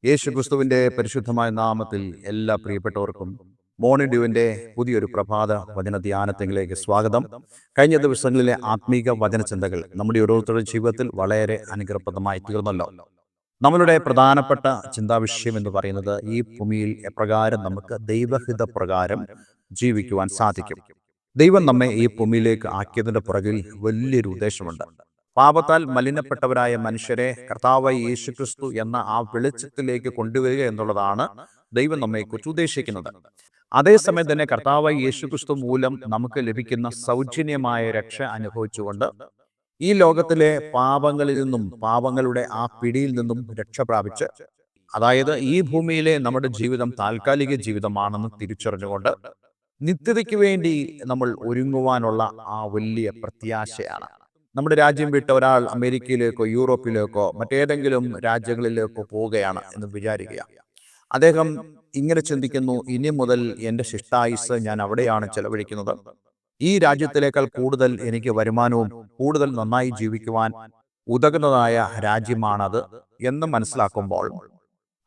യേശുക്രിസ്തുവിന്റെ പരിശുദ്ധമായ നാമത്തിൽ എല്ലാ പ്രിയപ്പെട്ടവർക്കും മോർണിംഗ് ഡ്യൂവിന്റെ പുതിയൊരു പ്രഭാത വചന ധ്യാനത്തിലേക്ക് സ്വാഗതം. കഴിഞ്ഞ ദിവസങ്ങളിലെ ആത്മീക വചന ചിന്തകൾ നമ്മുടെ ഓരോരുത്തരുടെ ജീവിതത്തിൽ വളരെ അനുഗ്രഹപ്രദമായി തീർന്നല്ലോ. നമ്മളുടെ പ്രധാനപ്പെട്ട ചിന്താവിഷയം എന്ന് പറയുന്നത് ഈ ഭൂമിയിൽ എപ്രകാരം നമുക്ക് ദൈവഹിത പ്രകാരം ജീവിക്കുവാൻ സാധിക്കും. ദൈവം നമ്മെ ഈ ഭൂമിയിലേക്ക് ആക്കിയതിന്റെ പുറകിൽ വലിയൊരു ഉദ്ദേശമുണ്ട്. പാപത്താൽ മലിനപ്പെട്ടവരായ മനുഷ്യരെ കർത്താവായ യേശുക്രിസ്തു എന്ന ആ വെളിച്ചത്തിലേക്ക് കൊണ്ടുവരിക എന്നുള്ളതാണ് ദൈവം നമ്മെക്കുറിച്ച് ഉദ്ദേശിക്കുന്നത്. അതേസമയം തന്നെ കർത്താവായ യേശുക്രിസ്തു മൂലം നമുക്ക് ലഭിക്കുന്ന സൗജന്യമായ രക്ഷ അനുഭവിച്ചുകൊണ്ട് ഈ ലോകത്തിലെ പാപങ്ങളിൽ നിന്നും പാപങ്ങളുടെ ആ പിടിയിൽ നിന്നും രക്ഷ പ്രാപിച്ച്, അതായത് ഈ ഭൂമിയിലെ നമ്മുടെ ജീവിതം താൽക്കാലിക ജീവിതമാണെന്ന് തിരിച്ചറിഞ്ഞുകൊണ്ട് നിത്യതയ്ക്ക് വേണ്ടി നമ്മൾ ഒരുങ്ങുവാനുള്ള ആ വലിയ പ്രത്യാശയാണ്. നമ്മുടെ രാജ്യം വിട്ട് ഒരാൾ അമേരിക്കയിലേക്കോ യൂറോപ്പിലേക്കോ മറ്റേതെങ്കിലും രാജ്യങ്ങളിലേക്കോ പോവുകയാണ് എന്ന് വിചാരിക്കുക. അദ്ദേഹം ഇങ്ങനെ ചിന്തിക്കുന്നു, ഇനി മുതൽ എൻ്റെ ശിഷ്ടായുസ് ഞാൻ അവിടെയാണ് ചെലവഴിക്കുന്നത്. ഈ രാജ്യത്തിലേക്കാൾ കൂടുതൽ എനിക്ക് വരുമാനവും കൂടുതൽ നന്നായി ജീവിക്കുവാൻ ഉതകുന്നതായ രാജ്യമാണത് എന്ന് മനസ്സിലാക്കുമ്പോൾ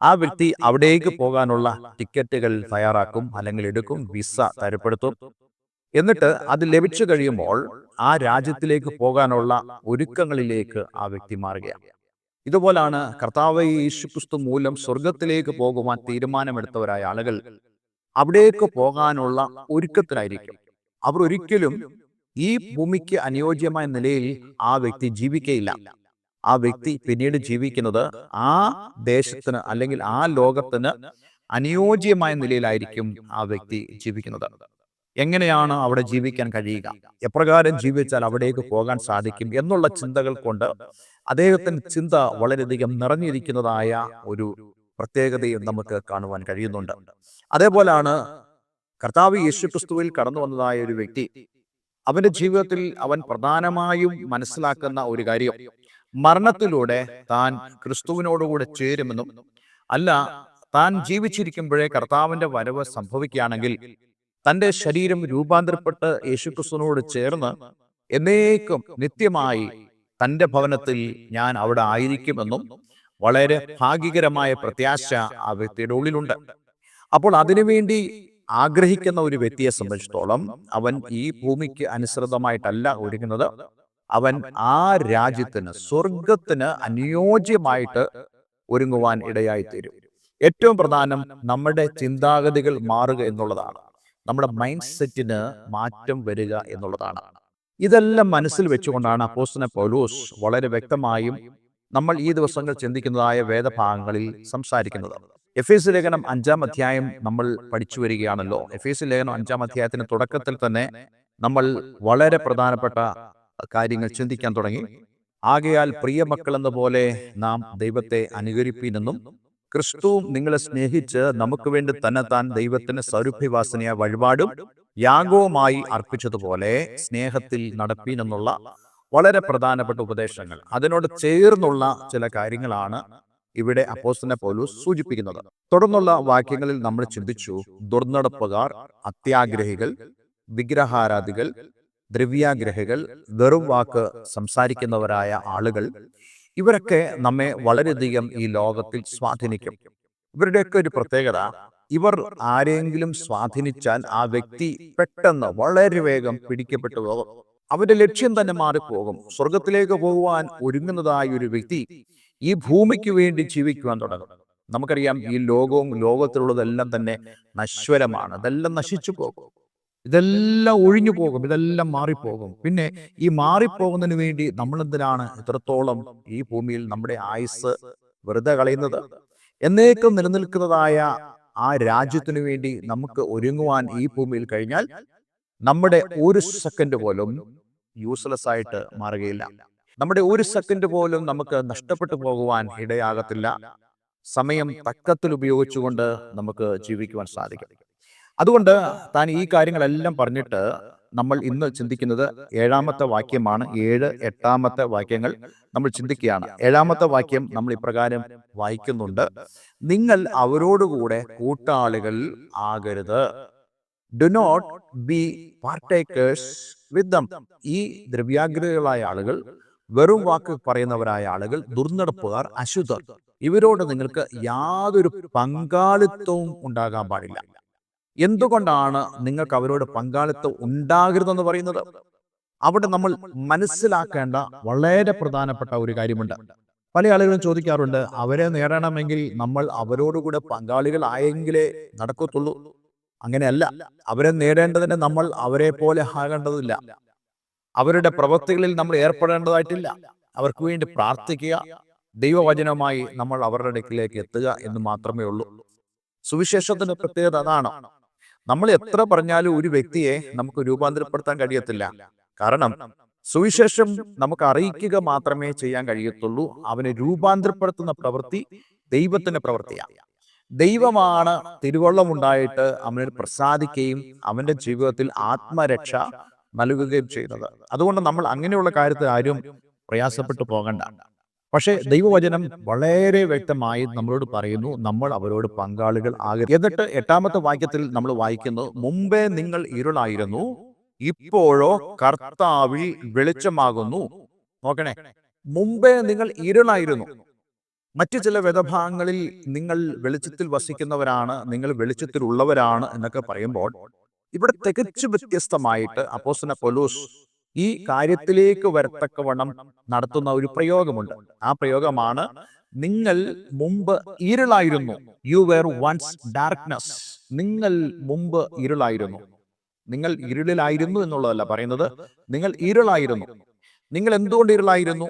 ആ വ്യക്തി അവിടേക്ക് പോകാനുള്ള ടിക്കറ്റുകൾ തയ്യാറാക്കും, അല്ലെങ്കിൽ എടുക്കും, വിസ തരപ്പെടുത്തും. എന്നിട്ട് അത് ലഭിച്ചു കഴിയുമ്പോൾ ആ രാജ്യത്തിലേക്ക് പോകാനുള്ള ഒരുക്കങ്ങളിലേക്ക് ആ വ്യക്തി മാറുകയാണ്. ഇതുപോലാണ് കർത്താവ് യേശുക്രിസ്തു മൂലം സ്വർഗത്തിലേക്ക് പോകുവാൻ തീരുമാനമെടുത്തവരായ ആളുകൾ അവിടേക്ക് പോകാനുള്ള ഒരുക്കത്തിലായിരിക്കും. അവർ ഒരിക്കലും ഈ ഭൂമിക്ക് അനുയോജ്യമായ നിലയിൽ ആ വ്യക്തി ജീവിക്കയില്ല. ആ വ്യക്തി പിന്നീട് ജീവിക്കുന്നത് ആ ദേശത്തിന് അല്ലെങ്കിൽ ആ ലോകത്തിന് അനുയോജ്യമായ നിലയിലായിരിക്കും ആ വ്യക്തി ജീവിക്കുന്നത്. എങ്ങനെയാണ് അവിടെ ജീവിക്കാൻ കഴിയുക, എപ്രകാരം ജീവിച്ചാൽ അവിടേക്ക് പോകാൻ സാധിക്കും എന്നുള്ള ചിന്തകൾ കൊണ്ട് അദ്ദേഹത്തിന്റെ ചിന്ത വളരെയധികം നിറഞ്ഞിരിക്കുന്നതായ ഒരു പ്രത്യേകതയും നമുക്ക് കാണുവാൻ കഴിയുന്നുണ്ട്. അതേപോലാണ് കർത്താവ് യേശുക്രിസ്തുവിൽ കടന്നു വന്നതായ ഒരു വ്യക്തി. അവന്റെ ജീവിതത്തിൽ അവൻ പ്രധാനമായും മനസ്സിലാക്കുന്ന ഒരു കാര്യം, മരണത്തിലൂടെ താൻ ക്രിസ്തുവിനോടുകൂടെ ചേരുമെന്നും, അല്ല താൻ ജീവിച്ചിരിക്കുമ്പോഴേ കർത്താവിന്റെ വരവ് സംഭവിക്കുകയാണെങ്കിൽ തന്റെ ശരീരം രൂപാന്തരപ്പെട്ട് യേശുക്രിസ്തുവിനോട് ചേർന്ന് എന്നേക്കും നിത്യമായി തന്റെ ഭവനത്തിൽ ഞാൻ അവിടെ ആയിരിക്കുമെന്നും വളരെ ഭാഗ്യകരമായ പ്രത്യാശ ആ വ്യക്തിയുടെ ഉള്ളിലുണ്ട്. അപ്പോൾ അതിനുവേണ്ടി ആഗ്രഹിക്കുന്ന ഒരു വ്യക്തിയെ സംബന്ധിച്ചിടത്തോളം അവൻ ഈ ഭൂമിക്ക് അനുസൃതമായിട്ടല്ല ഒരുങ്ങുന്നത്. അവൻ ആ രാജ്യത്തിന്, സ്വർഗത്തിന് അനുയോജ്യമായിട്ട് ഒരുങ്ങുവാൻ ഇടയായിത്തീരും. ഏറ്റവും പ്രധാനം നമ്മുടെ ചിന്താഗതികൾ മാറുക എന്നുള്ളതാണ്. നമ്മുടെ മൈൻഡ് സെറ്റിന് മാറ്റം വരിക എന്നുള്ളതാണ്. ഇതെല്ലാം മനസ്സിൽ വെച്ചുകൊണ്ടാണ് അപ്പോസ്തലൻ പൗലോസ് വളരെ വ്യക്തമായും നമ്മൾ ഈ ദിവസങ്ങൾ ചിന്തിക്കുന്നതായ വേദഭാഗങ്ങളിൽ സംസാരിക്കുന്നത്. എഫേസ്യ ലേഖനം 5-ാം അധ്യായം നമ്മൾ പഠിച്ചു വരികയാണല്ലോ. എഫേസ്യ ലേഖനം 5-ാം അധ്യായത്തിന്റെ തുടക്കത്തിൽ തന്നെ നമ്മൾ വളരെ പ്രധാനപ്പെട്ട കാര്യങ്ങൾ ചിന്തിക്കാൻ തുടങ്ങി. ആകയാൽ പ്രിയ മക്കൾ എന്ന പോലെ നാം ദൈവത്തെ അനുകരിപ്പീനെന്നും ക്രിസ്തുവും നിങ്ങളെ സ്നേഹിച്ച് നമുക്ക് വേണ്ടി തന്നെത്താൻ ദൈവത്തിന് സൗരഭ്യവാസനയായ വഴിപാടും യാഗവുമായി അർപ്പിച്ചതുപോലെ സ്നേഹത്തിൽ നടപ്പീനെന്നുള്ള വളരെ പ്രധാനപ്പെട്ട ഉപദേശങ്ങൾ, അതിനോട് ചേർന്നുള്ള ചില കാര്യങ്ങളാണ് ഇവിടെ അപ്പോസ്തലൻ പൗലോസ് സൂചിപ്പിക്കുന്നത്. തുടർന്നുള്ള വാക്യങ്ങളിൽ നമ്മൾ ചിന്തിച്ചു, ദുർനടപ്പുകാർ, അത്യാഗ്രഹികൾ, വിഗ്രഹാരാധികൾ, ദ്രവ്യാഗ്രഹികൾ, വെറും വാക്ക് സംസാരിക്കുന്നവരായ ആളുകൾ, ഇവരൊക്കെ നമ്മെ വളരെയധികം ഈ ലോകത്തിൽ സ്വാധീനിക്കും. ഇവരുടെയൊക്കെ ഒരു പ്രത്യേകത, ഇവർ ആരെങ്കിലും സ്വാധീനിച്ചാൽ ആ വ്യക്തി പെട്ടെന്ന് വളരെ വേഗം പിടിക്കപ്പെട്ടു പോകും. അവന്റെ ലക്ഷ്യം തന്നെ മാറിപ്പോകും. സ്വർഗത്തിലേക്ക് പോകുവാൻ ഒരുങ്ങുന്നതായ ഒരു വ്യക്തി ഈ ഭൂമിക്ക് വേണ്ടി ജീവിക്കുവാൻ തുടങ്ങും. നമുക്കറിയാം, ഈ ലോകവും ലോകത്തിലുള്ളതെല്ലാം തന്നെ നശ്വരമാണ്. അതെല്ലാം നശിച്ചു പോകും, ഇതെല്ലാം ഒഴിഞ്ഞു പോകും, ഇതെല്ലാം മാറിപ്പോകും. പിന്നെ ഈ മാറിപ്പോകുന്നതിന് വേണ്ടി നമ്മൾ എന്തിനാണ് ഇത്രത്തോളം ഈ ഭൂമിയിൽ നമ്മുടെ ആയുസ് വെറുതെ കളയുന്നത്? എന്നേക്കും നിലനിൽക്കുന്നതായ ആ രാജ്യത്തിനു വേണ്ടി നമുക്ക് ഒരുങ്ങുവാൻ ഈ ഭൂമിയിൽ കഴിഞ്ഞാൽ നമ്മുടെ ഒരു സെക്കൻഡ് പോലും യൂസ്ലെസ് ആയിട്ട് മാറുകയില്ല. നമ്മുടെ ഒരു സെക്കൻഡ് പോലും നമുക്ക് നഷ്ടപ്പെട്ടു പോകുവാൻ ഇടയാകത്തില്ല. സമയം തക്കത്തിൽ ഉപയോഗിച്ചുകൊണ്ട് നമുക്ക് ജീവിക്കുവാൻ സാധിക്കും. അതുകൊണ്ട് താൻ ഈ കാര്യങ്ങളെല്ലാം പറഞ്ഞിട്ട് നമ്മൾ ഇന്ന് ചിന്തിക്കുന്നത് 7-ാമത്തെ വാക്യമാണ്. 7, 8-ാമത്തെ വാക്യങ്ങൾ നമ്മൾ ചിന്തിക്കുകയാണ്. 7-ാമത്തെ വാക്യം നമ്മൾ ഇപ്രകാരം വായിക്കുന്നുണ്ട്: നിങ്ങൾ അവരോടുകൂടെ കൂട്ടാളികൾ ആകരുത്. ഡു നോട്ട് ബി പാർട്ടേക്കേഴ്സ് വിത്ത് ദം. ഈ ദ്രവ്യാഗ്രഹികളായ ആളുകൾ, വെറും വാക്ക് പറയുന്നവരായ ആളുകൾ, ദുർനടപ്പുകാർ, അശുദ്ധർ, ഇവരോട് നിങ്ങൾക്ക് യാതൊരു പങ്കാളിത്തവും ഉണ്ടാകാൻ പാടില്ല. എന്തുകൊണ്ടാണ് നിങ്ങൾക്ക് അവരോട് പങ്കാളിത്തം ഉണ്ടാകരുതെന്ന് പറയുന്നത്? അവിടെ നമ്മൾ മനസ്സിലാക്കേണ്ട വളരെ പ്രധാനപ്പെട്ട ഒരു കാര്യമുണ്ട്. പല ആളുകളും ചോദിക്കാറുണ്ട്, അവരെ നേടണമെങ്കിൽ നമ്മൾ അവരോടുകൂടെ പങ്കാളികളായെങ്കിലേ നടക്കത്തുള്ളൂ. അങ്ങനെയല്ല. അവരെ നേടേണ്ടതിന് നമ്മൾ അവരെ പോലെ ആകേണ്ടതില്ല. അവരുടെ പ്രവൃത്തികളിൽ നമ്മൾ ഏർപ്പെടേണ്ടതായിട്ടില്ല. അവർക്ക് വേണ്ടി പ്രാർത്ഥിക്കുക, ദൈവവചനമായി നമ്മൾ അവരുടെ അടുക്കിലേക്ക് എത്തുക എന്ന് മാത്രമേ ഉള്ളൂ. സുവിശേഷത്തിന്റെ പ്രത്യേകത അതാണ്. നമ്മൾ എത്ര പറഞ്ഞാലും ഒരു വ്യക്തിയെ നമുക്ക് രൂപാന്തരപ്പെടുത്താൻ കഴിയത്തില്ല. കാരണം സുവിശേഷം നമുക്ക് അറിയിക്കുക മാത്രമേ ചെയ്യാൻ കഴിയത്തുള്ളൂ. അവനെ രൂപാന്തരപ്പെടുത്തുന്ന പ്രവൃത്തി ദൈവത്തിന്റെ പ്രവൃത്തിയാണ്. ദൈവമാണ് തിരുവള്ളമുണ്ടായിട്ട് അവനിൽ പ്രസാദിക്കുകയും അവന്റെ ജീവിതത്തിൽ ആത്മരക്ഷ നൽകുകയും ചെയ്യുന്നത്. അതുകൊണ്ട് നമ്മൾ അങ്ങനെയുള്ള കാര്യത്തിൽ ആരും പ്രയാസപ്പെട്ടു പോകണ്ട. പക്ഷേ ദൈവവചനം വളരെ വ്യക്തമായി നമ്മളോട് പറയുന്നു, നമ്മൾ അവരോട് പങ്കാളികൾ ആകരുത്. എന്നിട്ട് 8-ാമത്തെ വാക്യത്തിൽ നമ്മൾ വായിക്കുന്നു, മുമ്പേ നിങ്ങൾ ഇരുളായിരുന്നു, ഇപ്പോഴോ കർത്താവിൽ വെളിച്ചമാകുന്നു. നോക്കണേ, മുമ്പേ നിങ്ങൾ ഇരുളായിരുന്നു. മറ്റു ചില വേദഭാഗങ്ങളിൽ നിങ്ങൾ വെളിച്ചത്തിൽ വസിക്കുന്നവരാണ്, നിങ്ങൾ വെളിച്ചത്തിൽ ഉള്ളവരാണ് എന്നൊക്കെ പറയുമ്പോൾ, ഇവിടെ തികച്ചു വ്യത്യസ്തമായിട്ട് അപ്പോസ്തലൻ പൗലോസ് ഈ കാര്യത്തിലേക്ക് വരത്തക്കവണ്ണം നടത്തുന്ന ഒരു പ്രയോഗമുണ്ട്. ആ പ്രയോഗമാണ്, നിങ്ങൾ മുമ്പ് ഇരുളായിരുന്നു. You were once darkness. നിങ്ങൾ മുമ്പ് ഇരുളായിരുന്നു. നിങ്ങൾ ഇരുളിലായിരുന്നു എന്നുള്ളതല്ല പറയുന്നത്, നിങ്ങൾ ഇരുളായിരുന്നു. നിങ്ങൾ എന്തുകൊണ്ട് ഇരുളായിരുന്നു?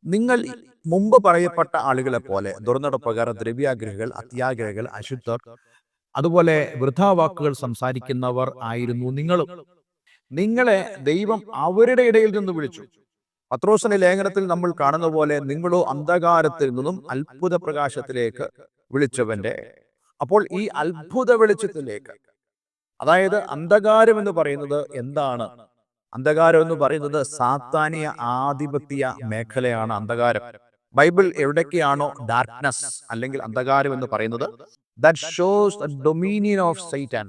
നിങ്ങൾ മുമ്പ് പറയപ്പെട്ട ആളുകളെ പോലെ ദുർനടപ്പുകാർ, ദ്രവ്യാഗ്രഹികൾ, അത്യാഗ്രഹികൾ, അശുദ്ധർ, അതുപോലെ വൃഥാവാക്കുകൾ സംസാരിക്കുന്നവർ ആയിരുന്നു നിങ്ങളും. നിങ്ങളെ ദൈവം അവരുടെ ഇടയിൽ നിന്ന് വിളിച്ചു. പത്രോസിന്റെ ലേഖനത്തിൽ നമ്മൾ കാണുന്ന പോലെ, നിങ്ങളോ അന്ധകാരത്തിൽ നിന്നും അത്ഭുത പ്രകാശത്തിലേക്ക് വിളിച്ചവന്റെ. അപ്പോൾ ഈ അത്ഭുത വെളിച്ചത്തിലേക്ക്, അതായത് അന്ധകാരം എന്ന് പറയുന്നത് എന്താണ്? അന്ധകാരം എന്ന് പറയുന്നത് സാത്താനിയ ആധിപത്യ മേഖലയാണ് അന്ധകാരം. ബൈബിൾ എവിടൊക്കെയാണോ ഡാർക്ക്നെസ് അല്ലെങ്കിൽ അന്ധകാരം എന്ന് പറയുന്നത്, that shows the dominion of Satan,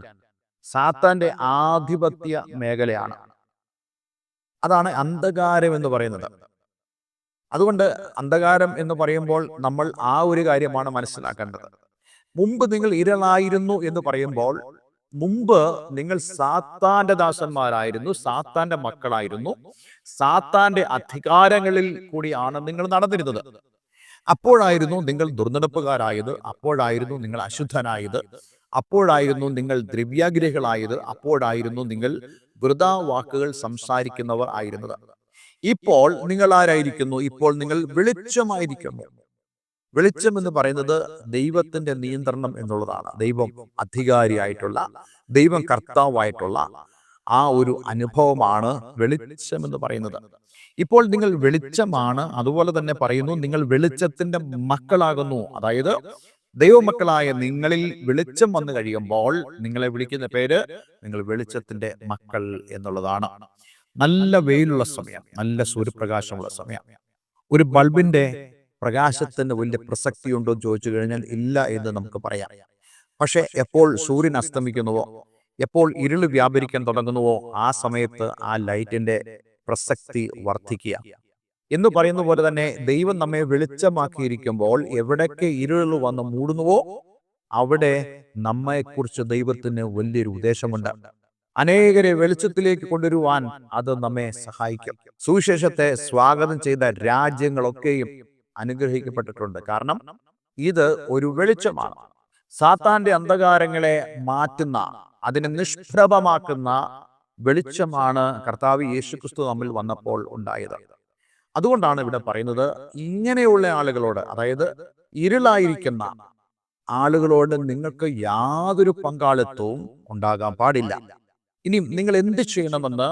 സാത്താന്റെ ആധിപത്യ മേഖലയാണ്. അതാണ് അന്ധകാരം എന്ന് പറയുന്നത്. അതുകൊണ്ട് അന്ധകാരം എന്ന് പറയുമ്പോൾ നമ്മൾ ആ ഒരു കാര്യമാണ് മനസ്സിലാക്കേണ്ടത്. മുമ്പ് നിങ്ങൾ ഇരുളായിരുന്നു എന്ന് പറയുമ്പോൾ, മുമ്പ് നിങ്ങൾ സാത്താന്റെ ദാസന്മാരായിരുന്നു, സാത്താന്റെ മക്കളായിരുന്നു, സാത്താന്റെ അധികാരങ്ങളിൽ കൂടിയാണ് നിങ്ങൾ നടന്നിരുന്നത്. അപ്പോഴായിരുന്നു നിങ്ങൾ ദുർനടപ്പുകാരായത്, അപ്പോഴായിരുന്നു നിങ്ങൾ അശുദ്ധനായത്, അപ്പോഴായിരുന്നു നിങ്ങൾ ദ്രവ്യാഗ്രഹികളായത്, അപ്പോഴായിരുന്നു നിങ്ങൾ വൃഥാ വാക്കുകൾ സംസാരിക്കുന്നവർ ആയിരുന്നത്. ഇപ്പോൾ നിങ്ങൾ ആരായിരിക്കുന്നു? ഇപ്പോൾ നിങ്ങൾ വെളിച്ചമായിരിക്കുന്നു. വെളിച്ചം എന്ന് പറയുന്നത് ദൈവത്തിന്റെ നിയന്ത്രണം എന്നുള്ളതാണ്. ദൈവം അധികാരിയായിട്ടുള്ള, ദൈവം കർത്താവായിട്ടുള്ള ആ ഒരു അനുഭവമാണ് വെളിച്ചം എന്ന് പറയുന്നത്. ഇപ്പോൾ നിങ്ങൾ വെളിച്ചമാണ്. അതുപോലെ തന്നെ പറയുന്നു, നിങ്ങൾ വെളിച്ചത്തിന്റെ മക്കളാകുന്നു. അതായത് ദൈവമക്കളായ നിങ്ങളിൽ വെളിച്ചം വന്നു കഴിയുമ്പോൾ നിങ്ങളെ വിളിക്കുന്ന പേര്, നിങ്ങൾ വെളിച്ചത്തിന്റെ മക്കൾ എന്നുള്ളതാണ്. നല്ല വെയിലുള്ള സമയം, നല്ല സൂര്യപ്രകാശമുള്ള സമയം. ഒരു ബൾബിന്റെ പ്രകാശത്തിന് വലിയ പ്രസക്തി ഉണ്ടോ എന്ന് ചോദിച്ചു കഴിഞ്ഞാൽ ഇല്ല എന്ന് നമുക്ക് പറയാം. പക്ഷെ എപ്പോൾ സൂര്യൻ അസ്തമിക്കുന്നുവോ, എപ്പോൾ ഇരുള് വ്യാപരിക്കാൻ തുടങ്ങുന്നുവോ, ആ സമയത്ത് ആ ലൈറ്റിന്റെ പ്രസക്തി വർദ്ധിക്കുക. എന്ന് പറയുന്ന പോലെ തന്നെ ദൈവം നമ്മെ വെളിച്ചമാക്കിയിരിക്കുമ്പോൾ എവിടൊക്കെ ഇരുൾ വന്ന് മൂടുന്നുവോ അവിടെ നമ്മെക്കുറിച്ച് ദൈവത്തിന് വലിയൊരു ഉദ്ദേശമുണ്ട്. അനേകരെ വെളിച്ചത്തിലേക്ക് കൊണ്ടുവരുവാൻ അത് നമ്മെ സഹായിക്കും. സുവിശേഷത്തെ സ്വാഗതം ചെയ്ത രാജ്യങ്ങളൊക്കെയും അനുഗ്രഹിക്കപ്പെട്ടിട്ടുണ്ട്. കാരണം ഇത് ഒരു വെളിച്ചമാണ്. സാത്താന്റെ അന്ധകാരങ്ങളെ മാറ്റുന്ന, അതിനെ നിഷ്പ്രഭമാക്കുന്ന വെളിച്ചമാണ് കർത്താവ് യേശുക്രിസ്തു നമ്മിൽ വന്നപ്പോൾ ഉണ്ടായത്. അതുകൊണ്ടാണ് ഇവിടെ പറയുന്നത്, ഇങ്ങനെയുള്ള ആളുകളോട്, അതായത് ഇരുളായിരിക്കുന്ന ആളുകളോട് നിങ്ങൾക്ക് യാതൊരു പങ്കാളിത്തവും ഉണ്ടാകാൻ പാടില്ല. ഇനി നിങ്ങൾ എന്ത് ചെയ്യണമെന്ന്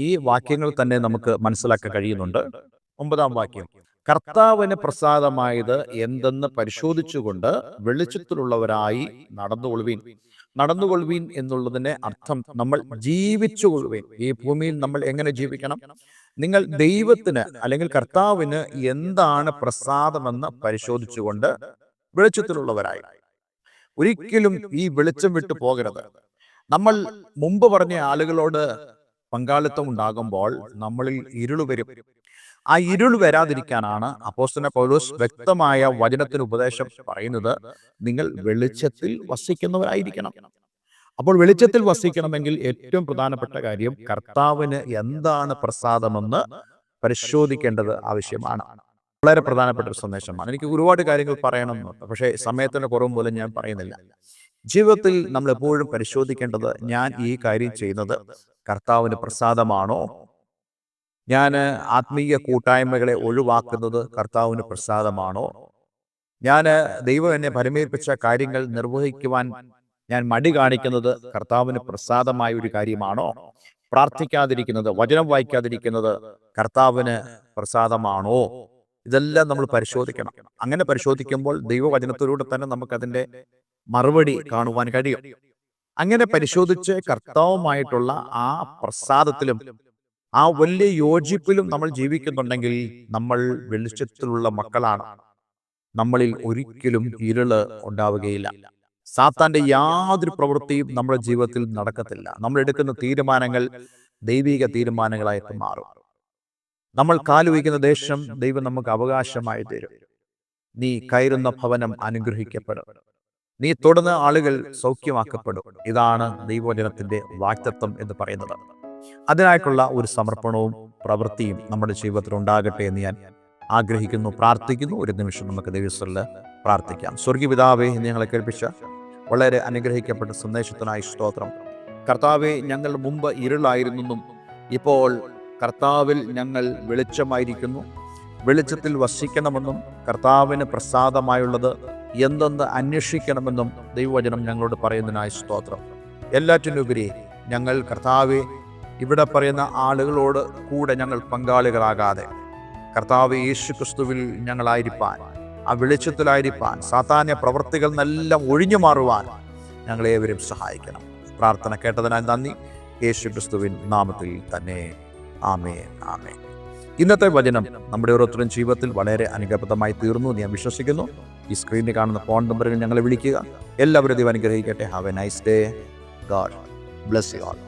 ഈ വാക്യങ്ങൾ തന്നെ നമുക്ക് മനസ്സിലാക്കാൻ കഴിയുന്നുണ്ട്. 9-ാം വാക്യം, കർത്താവിന് പ്രസാദമായത് എന്തെന്ന് പരിശോധിച്ചുകൊണ്ട് വെളിച്ചത്തിലുള്ളവരായി നടന്നുകൊള്ളുവീൻ. നടന്നുകൊള്ളുവീൻ എന്നുള്ളതിന്റെ അർത്ഥം നമ്മൾ ജീവിച്ചുകൊള്ളുവീൻ. ഈ ഭൂമിയിൽ നമ്മൾ എങ്ങനെ ജീവിക്കണം? നിങ്ങൾ ദൈവത്തിന് അല്ലെങ്കിൽ കർത്താവിന് എന്താണ് പ്രസാദമെന്ന് പരിശോധിച്ചുകൊണ്ട് വെളിച്ചത്തിലുള്ളവരായി. ഒരിക്കലും ഈ വെളിച്ചം വിട്ടു പോകരുത്. നമ്മൾ മുമ്പ് പറഞ്ഞ ആളുകളോട് പങ്കാളിത്തം ഉണ്ടാകുമ്പോൾ നമ്മളിൽ ഇരുള് വരും. ആ ഇരുൾ വരാതിരിക്കാനാണ് അപ്പോസ്തലനായ പൗലോസ് വ്യക്തമായ വചനത്തിന് ഉപദേശം പറയുന്നത്. നിങ്ങൾ വെളിച്ചത്തിൽ വസിക്കുന്നവരായിരിക്കണം. അപ്പോൾ വെളിച്ചത്തിൽ വസിക്കണമെങ്കിൽ ഏറ്റവും പ്രധാനപ്പെട്ട കാര്യം കർത്താവിന് എന്താണ് പ്രസാദമെന്ന് പരിശോധിക്കേണ്ടത് ആവശ്യമാണ്. വളരെ പ്രധാനപ്പെട്ട ഒരു സന്ദേശമാണ്. എനിക്ക് ഒരുപാട് കാര്യങ്ങൾ പറയണമെന്നുണ്ട്, പക്ഷേ സമയത്തിന്റെ കുറവ് മൂലം ഞാൻ പറയുന്നില്ല. ജീവിതത്തിൽ നമ്മൾ എപ്പോഴും പരിശോധിക്കേണ്ടത്, ഞാൻ ഈ കാര്യം ചെയ്യുന്നത് കർത്താവിന് പ്രസാദമാണോ? ഞാൻ ആത്മീയ കൂട്ടായ്മകളെ ഒഴിവാക്കുന്നത് കർത്താവിന് പ്രസാദമാണോ? ഞാൻ ദൈവം എന്നെ ഫലമേൽപ്പിച്ച കാര്യങ്ങൾ നിർവഹിക്കുവാൻ ഞാൻ മടി കാണിക്കുന്നത് കർത്താവിന് പ്രസാദമായ ഒരു കാര്യമാണോ? പ്രാർത്ഥിക്കാതിരിക്കുന്നത്, വചനം വായിക്കാതിരിക്കുന്നത് കർത്താവിന് പ്രസാദമാണോ? ഇതെല്ലാം നമ്മൾ പരിശോധിക്കണം. അങ്ങനെ പരിശോധിക്കുമ്പോൾ ദൈവവചനത്തിലൂടെ തന്നെ നമുക്കതിൻ്റെ മറുപടി കാണുവാൻ കഴിയും. അങ്ങനെ പരിശോധിച്ച് കർത്താവുമായിട്ടുള്ള ആ പ്രസാദത്തിലും ആ വലിയ യോജിപ്പിലും നമ്മൾ ജീവിക്കുന്നുണ്ടെങ്കിൽ നമ്മൾ വെളിച്ചത്തിലുള്ള മക്കളാണ്. നമ്മളിൽ ഒരിക്കലും ഇരുള് ഉണ്ടാവുകയില്ല. സാത്താന്റെ യാതൊരു പ്രവൃത്തിയും നമ്മുടെ ജീവിതത്തിൽ നടക്കത്തില്ല. നമ്മൾ എടുക്കുന്ന തീരുമാനങ്ങൾ ദൈവിക തീരുമാനങ്ങളായിട്ട് മാറും. നമ്മൾ കാലുവയ്ക്കുന്ന ദേശം ദൈവം നമുക്ക് അവകാശമായി തരും. നീ കയറുന്ന ഭവനം അനുഗ്രഹിക്കപ്പെടും. നീ തൊടുന്ന ആളുകൾ സൗഖ്യമാക്കപ്പെടും. ഇതാണ് ദൈവവചനത്തിന്റെ വാഗ്ദത്തം എന്ന് പറയുന്നത്. അതിനായിട്ടുള്ള ഒരു സമർപ്പണവും പ്രവൃത്തിയും നമ്മുടെ ജീവിതത്തിൽ ഉണ്ടാകട്ടെ എന്ന് ഞാൻ ആഗ്രഹിക്കുന്നു, പ്രാർത്ഥിക്കുന്നു. ഒരു നിമിഷം നമുക്ക് ദൈവത്തിൽ പ്രാർത്ഥിക്കാം. സ്വർഗീയ പിതാവേ, ഞങ്ങളെ കേൾപ്പിച്ച വളരെ അനുഗ്രഹിക്കപ്പെട്ട സന്ദേശത്തിനായി സ്തോത്രം. കർത്താവെ, ഞങ്ങൾ മുമ്പ് ഇരുളായിരുന്നെന്നും ഇപ്പോൾ കർത്താവിൽ ഞങ്ങൾ വെളിച്ചമായിരിക്കുന്നു. വെളിച്ചത്തിൽ വസിക്കണമെന്നും കർത്താവിന് പ്രസാദമായുള്ളത് എന്തെന്ന് അന്വേഷിക്കണമെന്നും ദൈവവചനം ഞങ്ങളോട് പറയുന്നതിനായി സ്തോത്രം. എല്ലാറ്റിനുപരി ഞങ്ങൾ കർത്താവെ, ഇവിടെ പറയുന്ന ആളുകളോട് കൂടെ ഞങ്ങൾ പങ്കാളികളാകാതെ കർത്താവ് യേശു ക്രിസ്തുവിൽ ഞങ്ങളായിരിക്കാൻ, ആ വെളിച്ചത്തിലായിരിക്കാൻ, സാത്താന്യ പ്രവൃത്തികൾ എല്ലാം ഒഴിഞ്ഞു മാറുവാൻ ഞങ്ങളേവരും സഹായിക്കണം. പ്രാർത്ഥന കേട്ടതിനാൽ നന്ദി. യേശു ക്രിസ്തുവിൻ നാമത്തിൽ തന്നെ. ആമേൻ, ആമേൻ. ഇന്നത്തെ വചനം നമ്മുടെ ഓരോരുത്തരും ജീവിതത്തിൽ വളരെ അനുഗ്രഹപ്രദമായി തീർന്നു ഞാൻ വിശ്വസിക്കുന്നു. ഈ സ്ക്രീനിൽ കാണുന്ന ഫോൺ നമ്പറിൽ ഞങ്ങളെ വിളിക്കുക. എല്ലാവരും ദൈവം അനുഗ്രഹിക്കട്ടെ. Have A nice day. God bless you all.